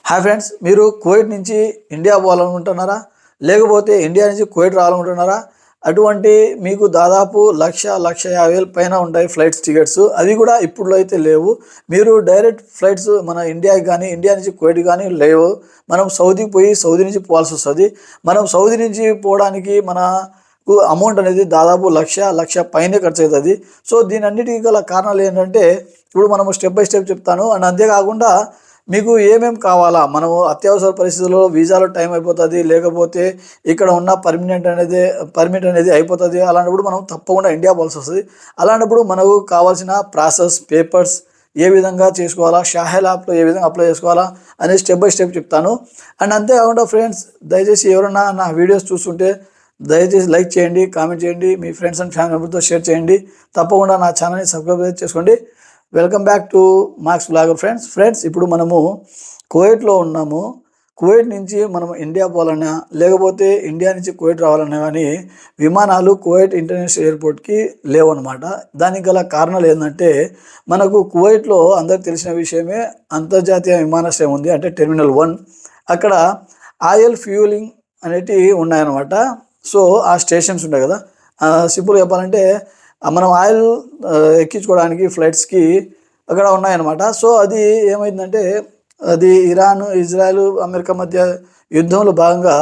Hi friends, మీరు Kuwait నుంచి India పోవాలనుకుంటున్నారా? లేకపోతే ఇండియా నుంచి కువైట్ రావాలనుకుంటున్నారా? అటువంటి మీకు దాదాపు 1,50,000 పైన ఉంటాయి ఫ్లైట్స్ టికెట్స్. అవి కూడా ఇప్పుడు అయితే లేవు. మీరు డైరెక్ట్ ఫ్లైట్స్ మన ఇండియాకి కానీ ఇండియా నుంచి కువైట్ కానీ లేవు. మనం సౌదీకి పోయి సౌదీ నుంచి పోవాల్సి వస్తుంది. మనం సౌదీ నుంచి పోవడానికి మనకు అమౌంట్ అనేది దాదాపు 1,00,000 పైనే ఖర్చు అవుతుంది. సో దీని అన్నిటికీ గల కారణాలు ఏంటంటే ఇప్పుడు మనము స్టెప్ బై స్టెప్ చెప్తాను. అండ్ అంతేకాకుండా మీకు ఏమేమి కావాలా, మనము అత్యవసర పరిస్థితుల్లో వీసాలో టైం అయిపోతుంది, లేకపోతే ఇక్కడ ఉన్న పర్మిట్ అనేది అయిపోతుంది. అలాంటప్పుడు మనం తప్పకుండా ఇండియా పోవాల్సి వస్తుంది. అలాంటప్పుడు మనకు కావాల్సిన ప్రాసెస్ పేపర్స్ ఏ విధంగా చేసుకోవాలా, షాహెల్ యాప్లో ఏ విధంగా అప్లై చేసుకోవాలా అనేది స్టెప్ బై స్టెప్ చెప్తాను. అండ్ అంతేకాకుండా ఫ్రెండ్స్, దయచేసి ఎవరైనా నా వీడియోస్ చూస్తుంటే దయచేసి లైక్ చేయండి, కామెంట్ చేయండి, మీ ఫ్రెండ్స్ అండ్ ఫ్యామిలీ మెంబర్తో షేర్ చేయండి. తప్పకుండా నా ఛానల్ని సబ్స్క్రైబ్ చేసుకోండి. Welcome back to marks blogger friends. ఇప్పుడు మనము కువైట్లో ఉన్నాము. కువైట్ నుంచి మనం ఇండియా పోవాలన్నా లేకపోతే ఇండియా నుంచి కువైట్ రావాలన్నా కానీ విమానాలు కువైట్ ఇంటర్నేషనల్ ఎయిర్పోర్ట్కి లేవన్నమాట. దానికి గల కారణాలు ఏంటంటే, మనకు కువైట్లో అందరికి తెలిసిన విషయమే అంతర్జాతీయ విమానాశ్రయం ఉంది, అంటే టెర్మినల్ 1. అక్కడ ఆయిల్ ఫ్యూలింగ్ అనేటివి ఉన్నాయన్నమాట. సో ఆ స్టేషన్స్ ఉంటాయి కదా, సింపుల్గా చెప్పాలంటే మనం ఆయిల్ ఎక్కించుకోవడానికి ఫ్లైట్స్కి అక్కడ ఉన్నాయన్నమాట. సో అది ఏమైందంటే, అది ఇరాన్, ఇజ్రాయెల్, అమెరికా మధ్య యుద్ధంలో భాగంగా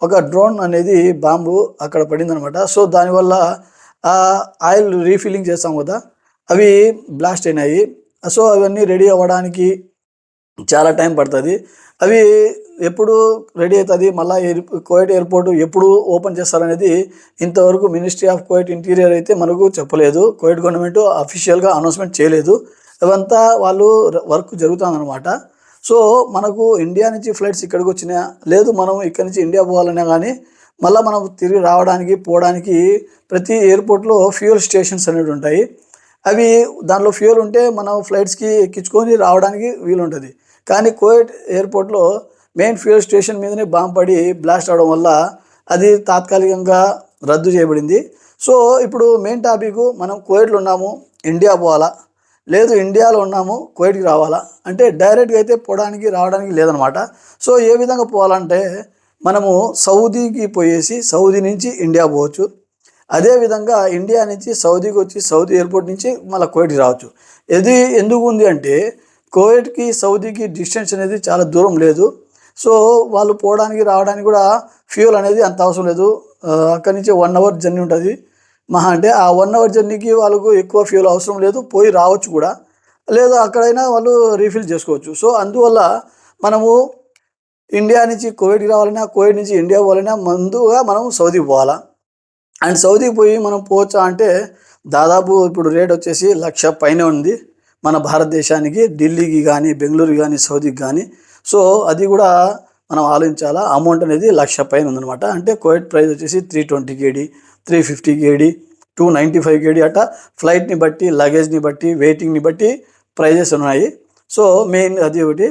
ఒక డ్రోన్ అనేది బాంబు అక్కడ పడిందనమాట. సో దానివల్ల ఆ ఆయిల్ రీఫిల్లింగ్ చేస్తాం కదా, అవి బ్లాస్ట్ అయినాయి. సో అవన్నీ రెడీ అవ్వడానికి చాలా టైం పడుతుంది. అవి ఎప్పుడు రెడీ అవుతుంది, మళ్ళీ కువైట్ ఎయిర్పోర్ట్ ఎప్పుడు ఓపెన్ చేస్తారనేది ఇంతవరకు మినిస్ట్రీ ఆఫ్ కువైట్ ఇంటీరియర్ అయితే మనకు చెప్పలేదు. కువైట్ గవర్నమెంట్ అఫీషియల్గా అనౌన్స్మెంట్ చేయలేదు. అవంతా వాళ్ళు వర్క్ జరుగుతుందన్నమాట. సో మనకు ఇండియా నుంచి ఫ్లైట్స్ ఇక్కడికి వచ్చినా లేదు, మనం ఇక్కడ నుంచి ఇండియా పోవాలన్నా కానీ మళ్ళీ మనం తిరిగి రావడానికి పోవడానికి ప్రతి ఎయిర్పోర్ట్లో ఫ్యూయల్ స్టేషన్స్ అనేవి ఉంటాయి. అవి దానిలో ఫ్యూయల్ ఉంటే మనం ఫ్లైట్స్కి ఎక్కించుకొని రావడానికి వీలుంటుంది. కానీ కువైట్ ఎయిర్పోర్ట్లో మెయిన్ ఫ్యూయల్ స్టేషన్ మీదనే బాంబు పడి బ్లాస్ట్ అవడం వల్ల అది తాత్కాలికంగా రద్దు చేయబడింది. సో ఇప్పుడు మెయిన్ టాపిక్, మనం కువైట్లో ఉన్నాము, ఇండియా పోవాలా, లేదు ఇండియాలో ఉన్నాము కువైట్కి రావాలా అంటే డైరెక్ట్గా అయితే పోవడానికి రావడానికి లేదనమాట. సో ఏ విధంగా పోవాలంటే, మనము సౌదీకి పోయేసి సౌదీ నుంచి ఇండియా పోవచ్చు. అదేవిధంగా ఇండియా నుంచి సౌదీకి వచ్చి సౌదీ ఎయిర్పోర్ట్ నుంచి మళ్ళీ కువైట్కి రావచ్చు. ఇది ఎందుకు ఉంది అంటే, కువైట్కి సౌదీకి డిస్టెన్స్ అనేది చాలా దూరం లేదు. సో వాళ్ళు పోవడానికి రావడానికి కూడా ఫ్యూల్ అనేది అంత అవసరం లేదు. అక్కడి నుంచి 1 అవర్ జర్నీ ఉంటుంది మహా అంటే. ఆ 1 అవర్ జర్నీకి వాళ్ళకు ఎక్కువ ఫ్యూల్ అవసరం లేదు, పోయి రావచ్చు కూడా, లేదా అక్కడైనా వాళ్ళు రీఫిల్ చేసుకోవచ్చు. సో అందువల్ల మనము ఇండియా నుంచి కువైట్కి రావాలన్నా కువైట్ నుంచి ఇండియా పోవాలన్నా ముందుగా మనం సౌదీకి పోవాలా. అండ్ సౌదీకి పోయి మనం పోవచ్చా అంటే దాదాపు ఇప్పుడు రేట్ వచ్చేసి 1,00,000 పైనే ఉంది మన భారతదేశానికి, ఢిల్లీకి కానీ బెంగళూరుకి కానీ సౌదీకి కానీ. సో అది కూడా మనం ఆలోచించాలా. అమౌంట్ అనేది 1,00,000 పైన ఉందన్నమాట. అంటే కువైట్ ప్రైస్ వచ్చేసి 320 KD, 350 KD, 295 KD అట్లా ఫ్లైట్ని బట్టి, లగేజ్ని బట్టి, వెయిటింగ్ని బట్టి ప్రైజెస్ ఉన్నాయి. సో మెయిన్ అది ఒకటి.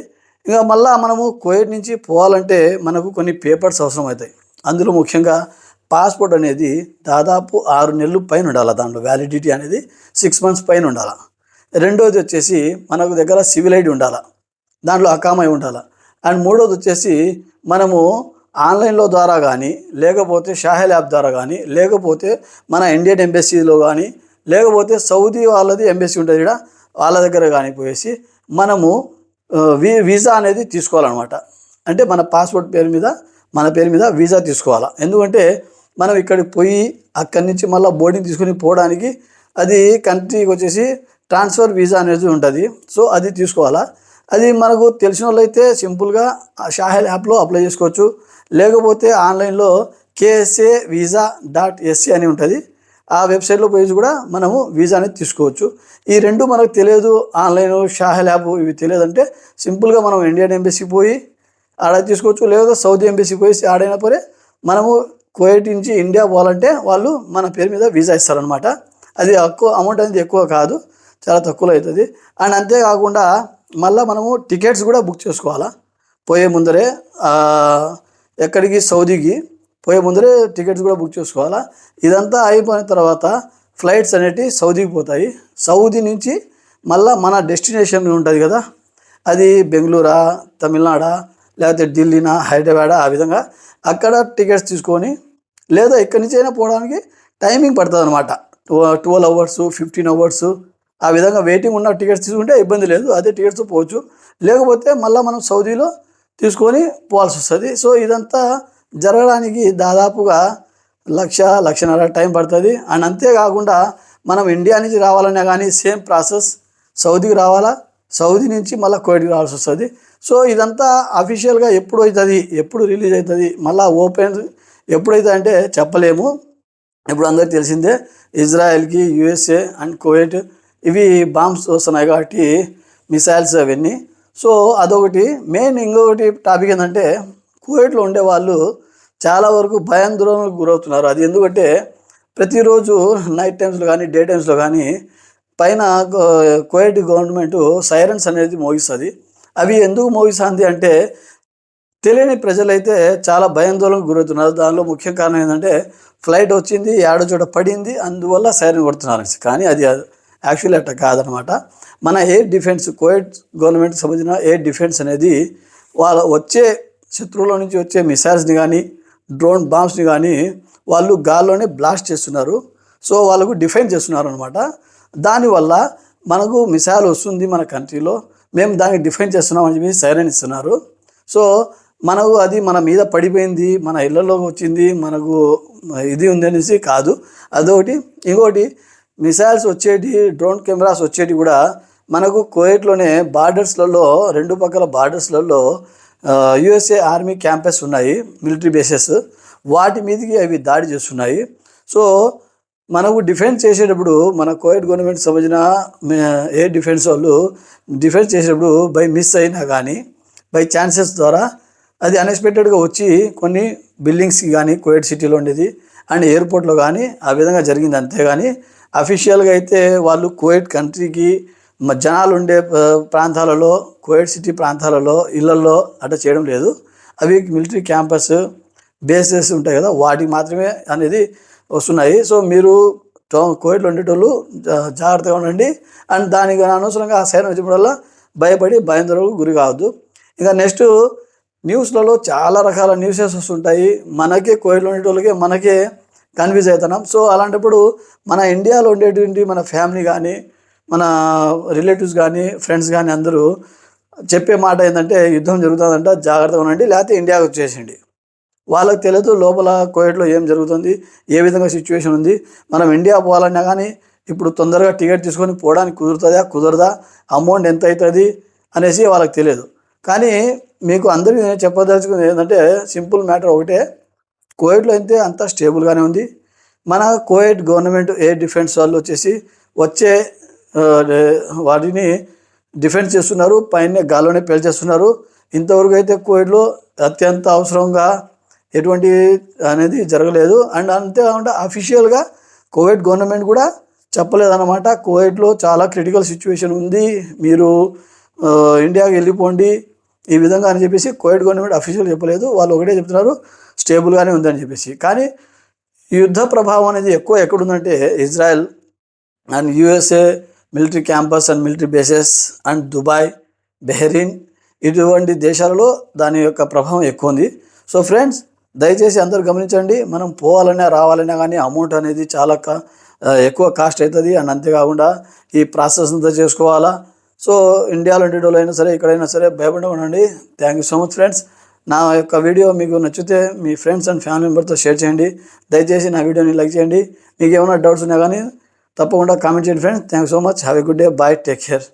ఇంకా మళ్ళీ మనము కువైట్ నుంచి పోవాలంటే మనకు కొన్ని పేపర్స్ అవసరం అవుతాయి. అందులో ముఖ్యంగా పాస్పోర్ట్ అనేది దాదాపు 6 నెలలు పైన ఉండాలి. దాంట్లో వ్యాలిడిటీ అనేది 6 months పైన ఉండాలి. రెండోది వచ్చేసి మనకు దగ్గర సివిల్ ఐడి ఉండాలి, దాంట్లో అకామై ఉండాలి. అండ్ మూడోది వచ్చేసి మనము ఆన్లైన్లో ద్వారా కానీ, లేకపోతే షాహెల్ యాప్ ద్వారా కానీ, లేకపోతే మన ఇండియన్ ఎంబసీలో కానీ, లేకపోతే సౌదీ వాళ్ళది ఎంబసీ ఉంటుంది ఇక్కడ, వాళ్ళ దగ్గర కానీ పోయేసి మనము వీసా అనేది తీసుకోవాలన్నమాట. అంటే మన పాస్పోర్ట్ పేరు మీద, మన పేరు మీద వీసా తీసుకోవాలా. ఎందుకంటే మనం ఇక్కడికి పోయి అక్కడి నుంచి మళ్ళీ బోర్డింగ్ తీసుకుని పోవడానికి అది కంట్రీకి వచ్చేసి ట్రాన్స్ఫర్ వీసా అనేది ఉంటుంది. సో అది తీసుకోవాలా. అది మనకు తెలిసిన వాళ్ళు అయితే సింపుల్గా షాహెల్ యాప్లో అప్లై చేసుకోవచ్చు, లేకపోతే ఆన్లైన్లో KSA-visa.sc అని ఉంటుంది. ఆ వెబ్సైట్లో పోయి కూడా మనము వీసా అనేది తీసుకోవచ్చు. ఈ రెండు మనకు తెలియదు, ఆన్లైన్ షాహెల్ యాప్ ఇవి తెలియదంటే సింపుల్గా మనం ఇండియన్ ఎంబసీ పోయి ఆడ తీసుకోవచ్చు, లేదా సౌదీ ఎంబసీ పోయి ఆడైనా పోయి మనము కువైట్ నుంచి ఇండియా పోవాలంటే వాళ్ళు మన పేరు మీద వీసా ఇస్తారనమాట. అది అమౌంట్ అనేది ఎక్కువ కాదు, చాలా తక్కువలో అవుతుంది. అండ్ అంతేకాకుండా మళ్ళీ మనము టికెట్స్ కూడా బుక్ చేసుకోవాలా. పోయే ముందరే ఎక్కడికి సౌదీకి పోయే ముందరే టికెట్స్ కూడా బుక్ చేసుకోవాలా. ఇదంతా అయిపోయిన తర్వాత ఫ్లైట్స్ అనేటివి సౌదీకి పోతాయి. సౌదీ నుంచి మళ్ళీ మన డెస్టినేషన్ ఉంటుంది కదా, అది బెంగళూరా, తమిళనాడా, లేకపోతే ఢిల్లీనా హైదరాబాద్ ఆ విధంగా అక్కడ టికెట్స్ తీసుకొని, లేదా ఇక్కడి నుంచి అయినా పోవడానికి టైమింగ్ పడుతుంది అనమాట. 12 అవర్స్ 15 అవర్స్ ఆ విధంగా వెయిటింగ్ ఉన్న టికెట్స్ తీసుకుంటే ఇబ్బంది లేదు, అదే టికెట్స్ పోవచ్చు. లేకపోతే మళ్ళీ మనం సౌదీలో తీసుకొని పోవాల్సి వస్తుంది. సో ఇదంతా జరగడానికి దాదాపుగా 1,00,000-1,50,000 టైం పడుతుంది. అండ్ అంతేకాకుండా మనం ఇండియా నుంచి రావాలన్నా కానీ సేమ్ ప్రాసెస్, సౌదీకి రావాలా, సౌదీ నుంచి మళ్ళీ కువైట్కి రావాల్సి వస్తుంది. సో ఇదంతా అఫీషియల్గా ఎప్పుడు అవుతుంది, ఎప్పుడు రిలీజ్ అవుతుంది, మళ్ళీ ఓపెన్ ఎప్పుడైతే అంటే చెప్పలేము. ఇప్పుడు అందరికీ తెలిసిందే ఇజ్రాయెల్కి, యుఎస్ఏ అండ్ కువైట్ ఇవి బాంబ్స్ వస్తున్నాయి కాబట్టి మిసైల్స్ అవన్నీ. సో అదొకటి మెయిన్. ఇంకొకటి టాపిక్ ఏంటంటే కువైట్లో ఉండే వాళ్ళు చాలా వరకు భయాందోళనకు గురవుతున్నారు. అది ఎందుకంటే ప్రతిరోజు నైట్ టైమ్స్లో కానీ డే టైమ్స్లో కానీ పైన కువైట్ గవర్నమెంట్ సైరన్స్ అనేది మోగిస్తుంది. అవి ఎందుకు మోగిస్తుంది అంటే తెలియని ప్రజలైతే చాలా భయాందోళనకు గురవుతున్నారు. దానిలో ముఖ్య కారణం ఏంటంటే ఫ్లైట్ వచ్చింది, ఏడో చోట పడింది, అందువల్ల సైరన్ కొడుతున్నారు. కానీ అది యాక్చువల్లీ అట్లా కాదనమాట. మన ఎయిర్ డిఫెన్స్, కువైట్ గవర్నమెంట్కి సంబంధించిన ఎయిర్ డిఫెన్స్ అనేది వాళ్ళ వచ్చే శత్రువుల నుంచి వచ్చే మిసైల్స్ని కానీ డ్రోన్ బాంబ్స్ని కానీ వాళ్ళు గాల్లోనే బ్లాస్ట్ చేస్తున్నారు. సో వాళ్ళకు డిఫెన్స్ చేస్తున్నారు అనమాట. దానివల్ల మనకు మిసైల్ వస్తుంది మన కంట్రీలో, మేము దానికి డిఫెన్స్ చేస్తున్నామని చెప్పి సైరన్ ఇస్తున్నారు. సో మనకు అది మన మీద పడిపోయింది, మన ఇళ్లలోకి వచ్చింది, మనకు ఇది ఉంది అనేసి కాదు. అదొకటి. ఇంకోటి మిసైల్స్ వచ్చేటి, డ్రోన్ కెమెరాస్ వచ్చేటి కూడా మనకు కువైట్లోనే బార్డర్స్లలో, రెండు పక్కల బార్డర్స్లలో యుఎస్ఏ ఆర్మీ క్యాంపస్ ఉన్నాయి, మిలిటరీ బేసెస్. వాటి మీదకి అవి దాడి చేస్తున్నాయి. సో మనకు డిఫెన్స్ చేసేటప్పుడు మన కువైట్ గవర్నమెంట్ సంబంధించిన ఎయిర్ డిఫెన్స్ వాళ్ళు డిఫెన్స్ చేసేటప్పుడు బై మిస్ అయినా కానీ బై ఛాన్సెస్ ద్వారా అది అన్ఎక్స్పెక్టెడ్గా వచ్చి కొన్ని బిల్డింగ్స్కి కానీ కువైట్ సిటీలో ఉండేది అండ్ ఎయిర్పోర్ట్లో కానీ ఆ విధంగా జరిగింది. అంతేగాని అఫీషియల్గా అయితే వాళ్ళు కువైట్ కంట్రీకి జనాలు ఉండే ప్రాంతాలలో, కువైట్ సిటీ ప్రాంతాలలో, ఇళ్లలో అట్లా చేయడం లేదు. అవి మిలిటరీ క్యాంపస్ బేసెస్ ఉంటాయి కదా, వాటికి మాత్రమే అనేది వస్తున్నాయి. సో మీరు కువైట్లో ఉండేటోళ్ళు జాగ్రత్తగా ఉండండి. అండ్ దానికి అనవసరంగా ఆ సైరన్ వచ్చినప్పుడల్లా భయపడి భయాందోళనకు గురి కావద్దు. ఇంకా నెక్స్ట్ న్యూస్లలో చాలా రకాల న్యూసెస్ వస్తుంటాయి. మనకే కువైట్లో ఉండేటోళ్ళకే మనకే కన్ఫ్యూజ్ అవుతున్నాం. సో అలాంటప్పుడు మన ఇండియాలో ఉండేటువంటి మన ఫ్యామిలీ కానీ, మన రిలేటివ్స్ కానీ, ఫ్రెండ్స్ కానీ అందరూ చెప్పే మాట ఏంటంటే యుద్ధం జరుగుతుందంట, జాగ్రత్తగా ఉండండి, లేకపోతే ఇండియాకి వచ్చేసిండి. వాళ్ళకి తెలియదు లోపల కువైట్లో ఏం జరుగుతుంది, ఏ విధంగా సిచ్యువేషన్ ఉంది. మనం ఇండియా పోవాలన్నా కానీ ఇప్పుడు తొందరగా టికెట్ తీసుకొని పోవడానికి కుదురుతుందా కుదరదా, అమౌంట్ ఎంత అవుతుంది అనేసి వాళ్ళకి తెలియదు. కానీ మీకు అందరికీ నేను చెప్పదలుచుకుంది ఏంటంటే సింపుల్ మ్యాటర్ ఒకటే, కువైట్లో అయితే అంతా స్టేబుల్గానే ఉంది. మన కువైట్ గవర్నమెంట్ ఎయిర్ డిఫెన్స్ వాళ్ళు వచ్చేసి వచ్చే వాటిని డిఫెన్స్ చేస్తున్నారు, పైన గాల్లోనే పేల్చేస్తున్నారు. ఇంతవరకు అయితే కువైట్లో అత్యంత అవసరంగా ఎటువంటి అనేది జరగలేదు. అండ్ అంతేకాకుండా అఫీషియల్గా కువైట్ గవర్నమెంట్ కూడా చెప్పలేదన్నమాట, కువైట్లో చాలా క్రిటికల్ సిచ్యువేషన్ ఉంది, మీరు ఇండియాకి వెళ్ళిపోండి ఈ విధంగా అని చెప్పేసి కువైట్ గవర్నమెంట్ అఫీషియల్ చెప్పలేదు. వాళ్ళు ఒకటే చెప్తున్నారు స్టేబుల్గానే ఉందని చెప్పేసి. కానీ యుద్ధ ప్రభావం అనేది ఎక్కువ ఎక్కడుందంటే Israel and USA military campus and military bases and Dubai, Bahrain ఇటువంటి దేశాలలో దాని యొక్క ప్రభావం ఎక్కువ ఉంది. సో ఫ్రెండ్స్ దయచేసి అందరూ గమనించండి, మనం పోవాలన్నా రావాలన్నా కానీ అమౌంట్ అనేది చాలా ఎక్కువ కాస్ట్ అవుతుంది. అండ్ అంతేకాకుండా ఈ ప్రాసెస్ అంతా చేసుకోవాలా. సో ఇండియాలో ఉండేటోళ్ళు అయినా సరే ఎక్కడైనా సరే భయపడకుండా ఉండండి. Thank you so much friends. నా యొక్క వీడియో మీకు నచ్చితే మీ ఫ్రెండ్స్ అండ్ ఫ్యామిలీ మెంబర్తో షేర్ చేయండి. దయచేసి నా వీడియోని లైక్ చేయండి. మీకు ఏమైనా డౌట్స్ ఉన్నా కానీ తప్పకుండా కామెంట్ చేయండి friends. Thank you so much. Have a good day. Bye. Take care.